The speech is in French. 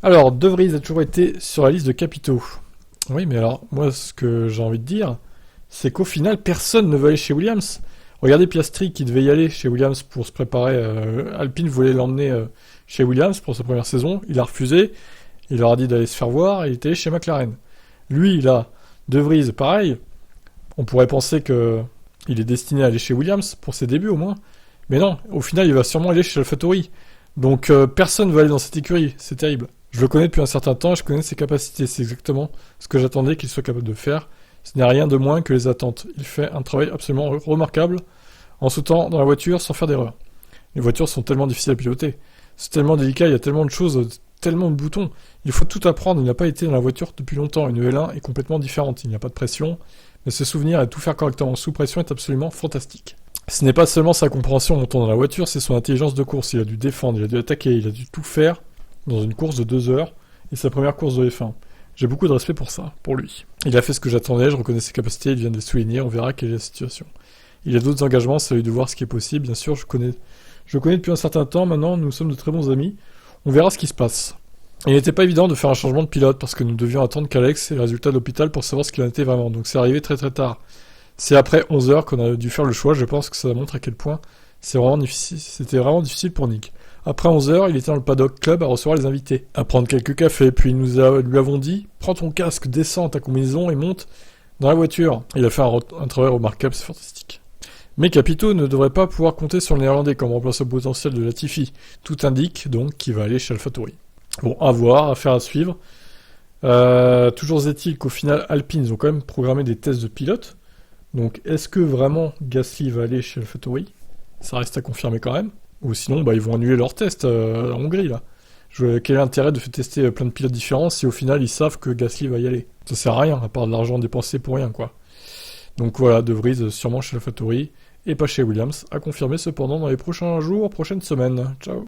Alors, De Vries a toujours été sur la liste de capitaux. Oui, mais alors, moi, ce que j'ai envie de dire, c'est qu'au final, personne ne veut aller chez Williams. Regardez Piastri qui devait y aller chez Williams pour se préparer. Alpine voulait l'emmener chez Williams pour sa première saison. Il a refusé. Il leur a dit d'aller se faire voir et il était allé chez McLaren. Lui, là, De Vries, pareil. On pourrait penser que il est destiné à aller chez Williams pour ses débuts au moins. Mais non, au final, il va sûrement aller chez AlphaTauri. Donc personne ne va aller dans cette écurie. C'est terrible. Je le connais depuis un certain temps et je connais ses capacités. C'est exactement ce que j'attendais qu'il soit capable de faire. Ce n'est rien de moins que les attentes. Il fait un travail absolument remarquable en sautant dans la voiture sans faire d'erreur. Les voitures sont tellement difficiles à piloter. C'est tellement délicat, il y a tellement de choses, tellement de boutons. Il faut tout apprendre. Il n'a pas été dans la voiture depuis longtemps. Une L1 est complètement différente. Il n'y a pas de pression. Mais se souvenir et tout faire correctement sous pression est absolument fantastique. Ce n'est pas seulement sa compréhension en montant dans la voiture, c'est son intelligence de course. Il a dû défendre, il a dû attaquer, il a dû tout faire dans une course de 2 heures et sa première course de F1. J'ai beaucoup de respect pour ça, pour lui. Il a fait ce que j'attendais, je reconnais ses capacités, il vient de les souligner, on verra quelle est la situation. Il a d'autres engagements, c'est à lui de voir ce qui est possible. Bien sûr, je connais depuis un certain temps, maintenant nous sommes de très bons amis. On verra ce qui se passe. Il n'était pas évident de faire un changement de pilote parce que nous devions attendre qu'Alex ait le résultat de l'hôpital pour savoir ce qu'il en était vraiment. Donc c'est arrivé très très tard. C'est après 11 heures qu'on a dû faire le choix. Je pense que ça montre à quel point c'était vraiment difficile pour Nick. Après 11 heures, il était dans le paddock club à recevoir les invités, à prendre quelques cafés. Puis lui avons dit, prends ton casque, descends ta combinaison et monte dans la voiture. Il a fait un travail remarquable, c'est fantastique. Mais Capito ne devrait pas pouvoir compter sur le néerlandais comme remplaçant potentiel de Latifi. Tout indique donc qu'il va aller chez AlphaTauri. Bon, à voir, affaire à suivre. Toujours est-il qu'au final, Alpine, ils ont quand même programmé des tests de pilotes. Donc, est-ce que vraiment Gasly va aller chez AlphaTauri ? Ça reste à confirmer quand même. Ou sinon, ils vont annuler leurs tests en Hongrie, là. Quel est l'intérêt de faire tester plein de pilotes différents si au final, ils savent que Gasly va y aller ? Ça sert à rien, à part de l'argent dépensé pour rien, quoi. Donc voilà, De Vries sûrement chez AlphaTauri et pas chez Williams, à confirmer cependant dans les prochains jours, prochaines semaines. Ciao.